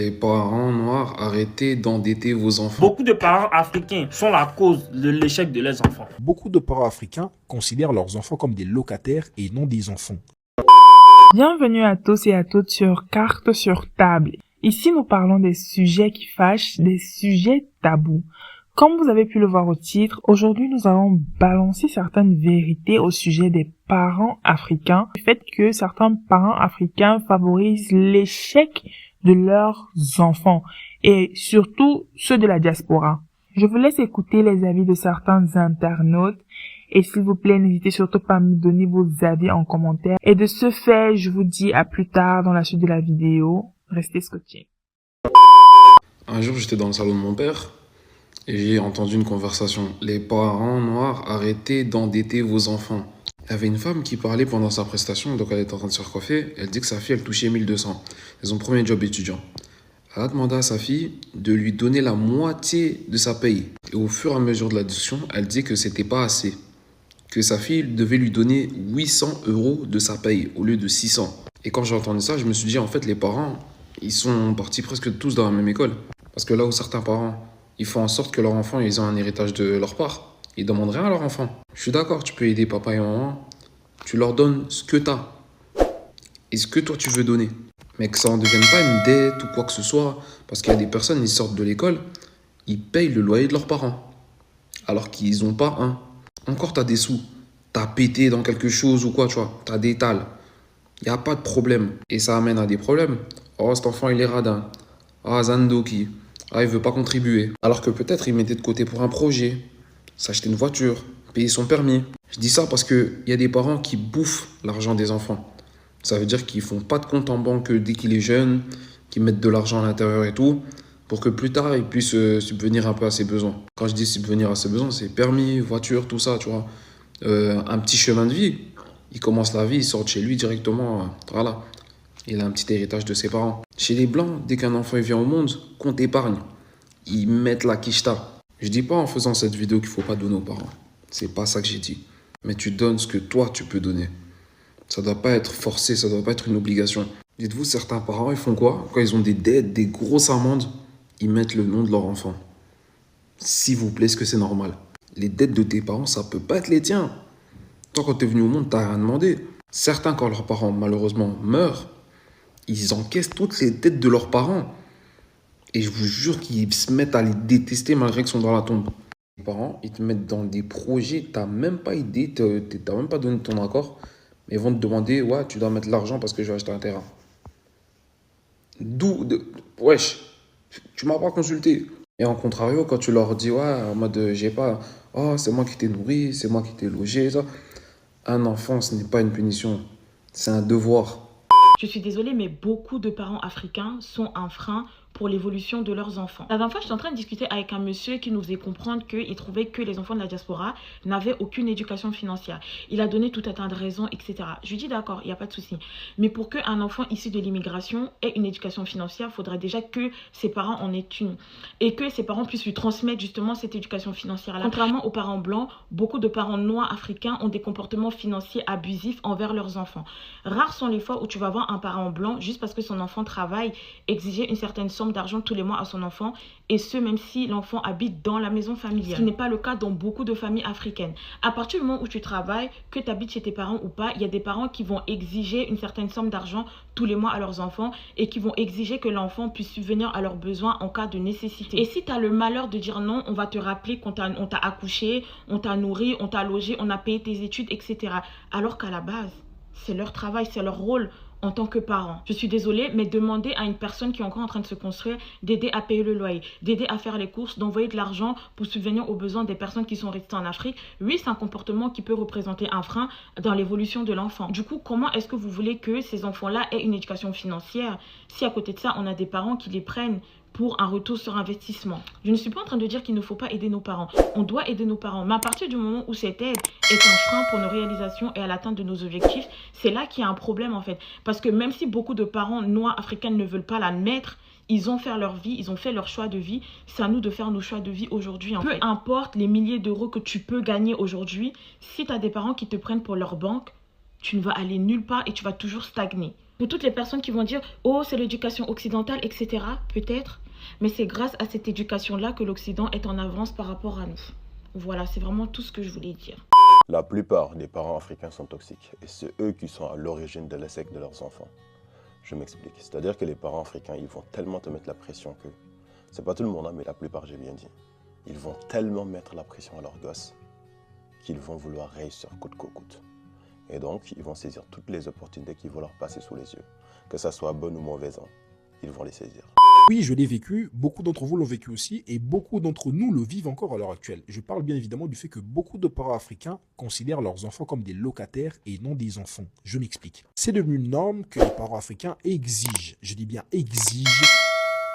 Les parents noirs, arrêtez d'endetter vos enfants. Beaucoup de parents africains sont la cause de l'échec de leurs enfants. Beaucoup de parents africains considèrent leurs enfants comme des locataires et non des enfants. Bienvenue à tous et à toutes sur Carte sur table. Ici, nous parlons des sujets qui fâchent, des sujets tabous. Comme vous avez pu le voir au titre, aujourd'hui nous allons balancer certaines vérités au sujet des parents africains. Le fait que certains parents africains favorisent l'échec de leurs enfants et surtout ceux de la diaspora. Je vous laisse écouter les avis de certains internautes et s'il vous plaît, n'hésitez surtout pas à me donner vos avis en commentaire. Et de ce fait, je vous dis à plus tard dans la suite de la vidéo. Restez scotchés. Un jour, j'étais dans le salon de mon père et j'ai entendu une conversation. Les parents noirs, arrêtez d'endetter vos enfants. Il y avait une femme qui parlait pendant sa prestation, donc elle était en train de se faire coiffer. Elle dit que sa fille, elle touchait 1200. C'est son premier job étudiant. Elle a demandé à sa fille de lui donner la moitié de sa paye. Et au fur et à mesure de la discussion, elle dit que c'était pas assez. Que sa fille devait lui donner 800 € de sa paye au lieu de 600. Et quand j'ai entendu ça, je me suis dit, en fait, les parents, ils sont partis presque tous dans la même école. Parce que là où certains parents, ils font en sorte que leurs enfants, ils ont un héritage de leur part. Ils demandent rien à leurs enfants. Je suis d'accord, tu peux aider papa et maman. Tu leur donnes ce que tu as. Et ce que toi, tu veux donner. Mais que ça ne devienne pas une dette ou quoi que ce soit. Parce qu'il y a des personnes, ils sortent de l'école, ils payent le loyer de leurs parents. Alors qu'ils n'ont pas un. Encore, tu as des sous. Tu as pété dans quelque chose ou quoi, tu vois. Tu as des tales. Il n'y a pas de problème. Et ça amène à des problèmes. Oh, cet enfant, il est radin. Ah, Zandoki. Ah, il veut pas contribuer. Alors que peut-être il mettait de côté pour un projet. S'acheter une voiture. Payer son permis. Je dis ça parce qu'il y a des parents qui bouffent l'argent des enfants. Ça veut dire qu'ils font pas de compte en banque dès qu'il est jeune. Qu'ils mettent de l'argent à l'intérieur et tout. Pour que plus tard, il puisse subvenir un peu à ses besoins. Quand je dis subvenir à ses besoins, c'est permis, voiture, tout ça, tu vois. Un petit chemin de vie. Il commence la vie, il sort de chez lui directement. Voilà. Il a un petit héritage de ses parents. Chez les Blancs, dès qu'un enfant vient au monde, compte épargne. Ils mettent la quicheta. Je dis pas en faisant cette vidéo qu'il faut pas donner aux parents. C'est pas ça que j'ai dit. Mais tu donnes ce que toi, tu peux donner. Ça doit pas être forcé, ça doit pas être une obligation. Dites-vous, certains parents, ils font quoi? Quand ils ont des dettes, des grosses amendes, ils mettent le nom de leur enfant. S'il vous plaît, est-ce que c'est normal? Les dettes de tes parents, ça peut pas être les tiens. Toi, quand t'es venu au monde, t'as rien demandé. Certains, quand leurs parents, malheureusement, meurent, ils encaissent toutes les dettes de leurs parents. Et je vous jure qu'ils se mettent à les détester malgré qu'ils sont dans la tombe. Les parents, ils te mettent dans des projets, t'as même pas idée, t'as même pas donné ton accord. Mais ils vont te demander, ouais, tu dois mettre l'argent parce que je vais acheter un terrain. Wesh, tu m'as pas consulté. Et en contrario, quand tu leur dis, ouais, en mode, j'ai pas, oh, c'est moi qui t'ai nourri, c'est moi qui t'ai logé, ça. Un enfant, ce n'est pas une punition, c'est un devoir. Je suis désolée, mais beaucoup de parents africains sont un frein pour l'évolution de leurs enfants. La dernière fois, j'étais en train de discuter avec un monsieur qui nous faisait comprendre qu'il trouvait que les enfants de la diaspora n'avaient aucune éducation financière. Il a donné tout un tas de raisons, etc. Je lui dis d'accord, il n'y a pas de souci. Mais pour qu'un enfant issu de l'immigration ait une éducation financière, il faudrait déjà que ses parents en aient une. Et que ses parents puissent lui transmettre justement cette éducation financière-là. Contrairement aux parents blancs, beaucoup de parents noirs africains ont des comportements financiers abusifs envers leurs enfants. Rares sont les fois où tu vas voir un parent blanc, juste parce que son enfant travaille, exiger une certaine somme d'argent tous les mois à son enfant, et ce même si l'enfant habite dans la maison familiale. Ce qui n'est pas le cas dans beaucoup de familles africaines. À partir du moment où tu travailles, que tu habites chez tes parents ou pas, il y a des parents qui vont exiger une certaine somme d'argent tous les mois à leurs enfants et qui vont exiger que l'enfant puisse subvenir à leurs besoins en cas de nécessité. Et si tu as le malheur de dire non, on va te rappeler qu'on t'a accouché, on t'a nourri, on t'a logé, on a payé tes études, etc. Alors qu'à la base, c'est leur travail, c'est leur rôle en tant que parent. Je suis désolée, mais demander à une personne qui est encore en train de se construire d'aider à payer le loyer, d'aider à faire les courses, d'envoyer de l'argent pour subvenir aux besoins des personnes qui sont restées en Afrique, oui, c'est un comportement qui peut représenter un frein dans l'évolution de l'enfant. Du coup, comment est-ce que vous voulez que ces enfants-là aient une éducation financière si à côté de ça, on a des parents qui les prennent pour un retour sur investissement? Je ne suis pas en train de dire qu'il ne faut pas aider nos parents. On doit aider nos parents. Mais à partir du moment où cette aide est un frein pour nos réalisations et à l'atteinte de nos objectifs, c'est là qu'il y a un problème en fait. Parce que même si beaucoup de parents noirs africains ne veulent pas l'admettre, ils ont fait leur vie, ils ont fait leur choix de vie. C'est à nous de faire nos choix de vie aujourd'hui. Peu importe les milliers d'euros que tu peux gagner aujourd'hui, si tu as des parents qui te prennent pour leur banque, tu ne vas aller nulle part et tu vas toujours stagner. Pour toutes les personnes qui vont dire « Oh, c'est l'éducation occidentale, etc. » Peut-être, mais c'est grâce à cette éducation-là que l'Occident est en avance par rapport à nous. Voilà, c'est vraiment tout ce que je voulais dire. La plupart des parents africains sont toxiques et c'est eux qui sont à l'origine de l'échec de leurs enfants. Je m'explique. C'est-à-dire que les parents africains, ils vont tellement te mettre la pression que... C'est pas tout le monde, hein, mais la plupart, j'ai bien dit. Ils vont tellement mettre la pression à leurs gosses qu'ils vont vouloir réussir coûte que coûte. Et donc, ils vont saisir toutes les opportunités qui vont leur passer sous les yeux. Que ça soit bonne ou mauvaise, hein, ils vont les saisir. Oui, je l'ai vécu, beaucoup d'entre vous l'ont vécu aussi, et beaucoup d'entre nous le vivent encore à l'heure actuelle. Je parle bien évidemment du fait que beaucoup de parents africains considèrent leurs enfants comme des locataires et non des enfants. Je m'explique. C'est devenu une norme que les parents africains exigent, je dis bien exigent,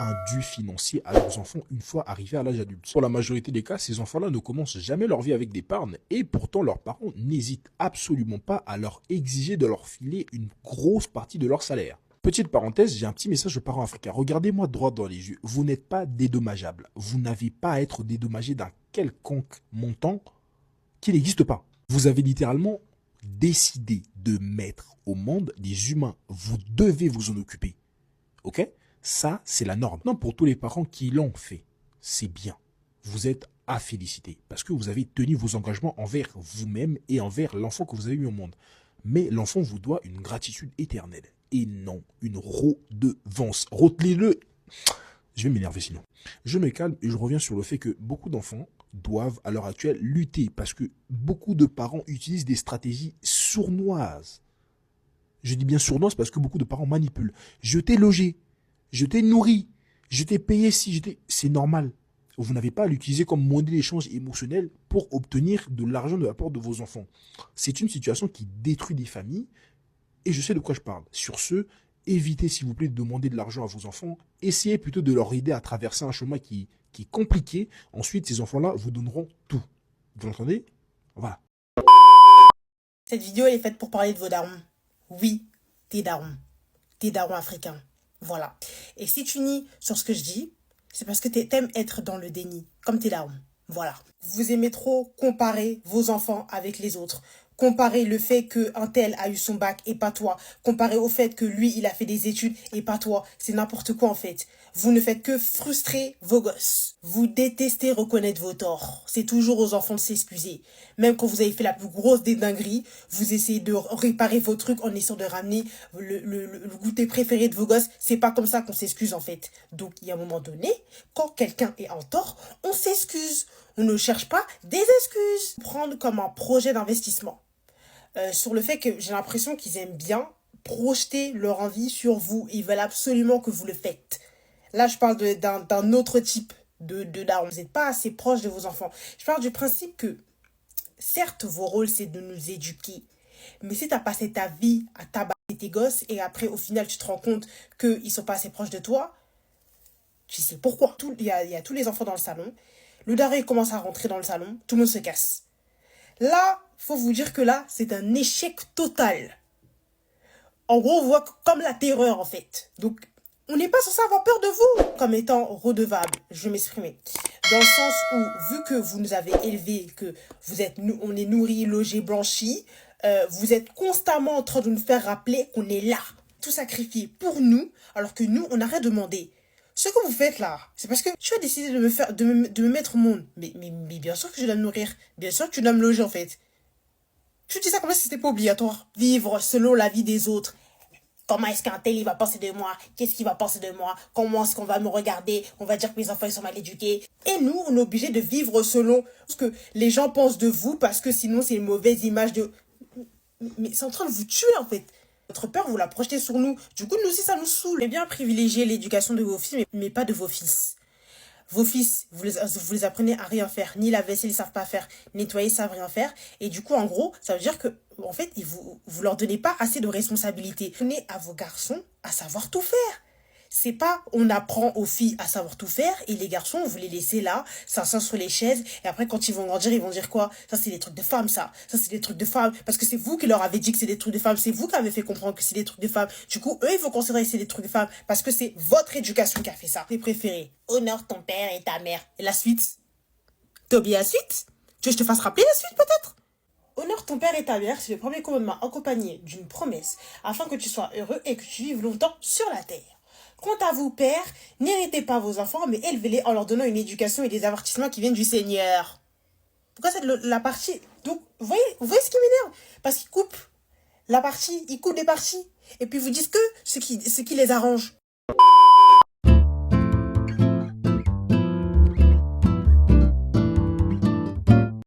un dû financier à leurs enfants une fois arrivés à l'âge adulte. Pour la majorité des cas, ces enfants-là ne commencent jamais leur vie avec d'épargne, et pourtant leurs parents n'hésitent absolument pas à leur exiger de leur filer une grosse partie de leur salaire. Petite parenthèse, j'ai un petit message aux parents africains. Regardez-moi droit dans les yeux. Vous n'êtes pas dédommageable. Vous n'avez pas à être dédommagé d'un quelconque montant qui n'existe pas. Vous avez littéralement décidé de mettre au monde des humains. Vous devez vous en occuper. Ok? Ça, c'est la norme. Non, pour tous les parents qui l'ont fait, c'est bien. Vous êtes à féliciter parce que vous avez tenu vos engagements envers vous-même et envers l'enfant que vous avez eu au monde. Mais l'enfant vous doit une gratitude éternelle. Et non une redevance. Retenez-le. Je vais m'énerver sinon. Je me calme et je reviens sur le fait que beaucoup d'enfants doivent à l'heure actuelle lutter parce que beaucoup de parents utilisent des stratégies sournoises. Je dis bien sournoises parce que beaucoup de parents manipulent. Je t'ai logé, je t'ai nourri, je t'ai payé si c'est normal. Vous n'avez pas à l'utiliser comme monnaie d'échange émotionnel pour obtenir de l'argent de la part de vos enfants. C'est une situation qui détruit des familles. Et je sais de quoi je parle. Sur ce, évitez s'il vous plaît de demander de l'argent à vos enfants. Essayez plutôt de leur aider à traverser un chemin qui est compliqué. Ensuite, ces enfants-là vous donneront tout. Vous l'entendez? Voilà. Cette vidéo elle est faite pour parler de vos darons. Oui, tes darons. Tes darons africains. Voilà. Et si tu nies sur ce que je dis, c'est parce que t'aimes être dans le déni, comme tes darons. Voilà. Vous aimez trop comparer vos enfants avec les autres. Comparer le fait qu'un tel a eu son bac et pas toi. Comparer au fait que lui, il a fait des études et pas toi. C'est n'importe quoi en fait. Vous ne faites que frustrer vos gosses. Vous détestez reconnaître vos torts. C'est toujours aux enfants de s'excuser. Même quand vous avez fait la plus grosse des dingueries, vous essayez de réparer vos trucs en essayant de ramener le goûter préféré de vos gosses. C'est pas comme ça qu'on s'excuse en fait. Donc il y a un moment donné, quand quelqu'un est en tort, on s'excuse. On ne cherche pas des excuses. Prendre comme un projet d'investissement. Sur le fait que j'ai l'impression qu'ils aiment bien projeter leur envie sur vous. Ils veulent absolument que vous le faites. Là, je parle d'un autre type de daron. Vous n'êtes pas assez proche de vos enfants. Je parle du principe que, certes, vos rôles, c'est de nous éduquer. Mais si tu as passé ta vie à tabasser tes gosses et après, au final, tu te rends compte qu'ils ne sont pas assez proches de toi, tu sais pourquoi. Il y a tous les enfants dans le salon. Le daron, il commence à rentrer dans le salon. Tout le monde se casse. Là, faut vous dire que là, c'est un échec total. En gros, on voit comme la terreur, en fait. Donc, on n'est pas censé avoir peur de vous comme étant redevable. Je vais m'exprimer. Dans le sens où, vu que vous nous avez élevés, que on est nourris, logés, blanchis, vous êtes constamment en train de nous faire rappeler qu'on est là, tout sacrifié pour nous, alors que nous, on n'a rien demandé. Ce que vous faites là, c'est parce que tu as décidé de me mettre au monde. Mais bien sûr que je dois me nourrir. Bien sûr que tu dois me loger, en fait. Tu dis ça comme si c'était pas obligatoire. Vivre selon la vie des autres. Comment est-ce qu'un tel, il va penser de moi? Qu'est-ce qu'il va penser de moi? Comment est-ce qu'on va me regarder? On va dire que mes enfants, ils sont mal éduqués. Et nous, on est obligé de vivre selon ce que les gens pensent de vous, parce que sinon, c'est une mauvaise image de... Mais c'est en train de vous tuer, en fait. Votre peur, vous la projetez sur nous. Du coup, nous aussi, ça nous saoule. Eh bien, privilégier l'éducation de vos filles, mais pas de vos fils. Vos fils, vous les apprenez à rien faire. Ni la vaisselle, ils savent pas faire. Nettoyer, ils savent rien faire. Et du coup, en gros, ça veut dire que, en fait, vous leur donnez pas assez de responsabilités. Donnez à vos garçons à savoir tout faire. C'est pas, on apprend aux filles à savoir tout faire et les garçons, vous les laissez là, s'asseoir sur les chaises et après quand ils vont grandir, ils vont dire quoi? Ça c'est des trucs de femmes, ça c'est des trucs de femmes parce que c'est vous qui leur avez dit que c'est des trucs de femmes, c'est vous qui avez fait comprendre que c'est des trucs de femmes. Du coup, eux, ils vont considérer que c'est des trucs de femmes parce que c'est votre éducation qui a fait ça. Tes préférés, honore ton père et ta mère. Et la suite? T'as oublié la suite? Tu veux que je te fasse rappeler la suite peut-être? Honore ton père et ta mère, c'est le premier commandement accompagné d'une promesse, afin que tu sois heureux et que tu vives longtemps sur la terre. Quant à vous, pères, n'héritez pas vos enfants, mais élevez-les en leur donnant une éducation et des avertissements qui viennent du Seigneur. Pourquoi c'est la partie... Donc, vous voyez ce qui m'énerve? Parce qu'ils coupent la partie, ils coupent des parties. Et puis vous disent que ce qui les arrange.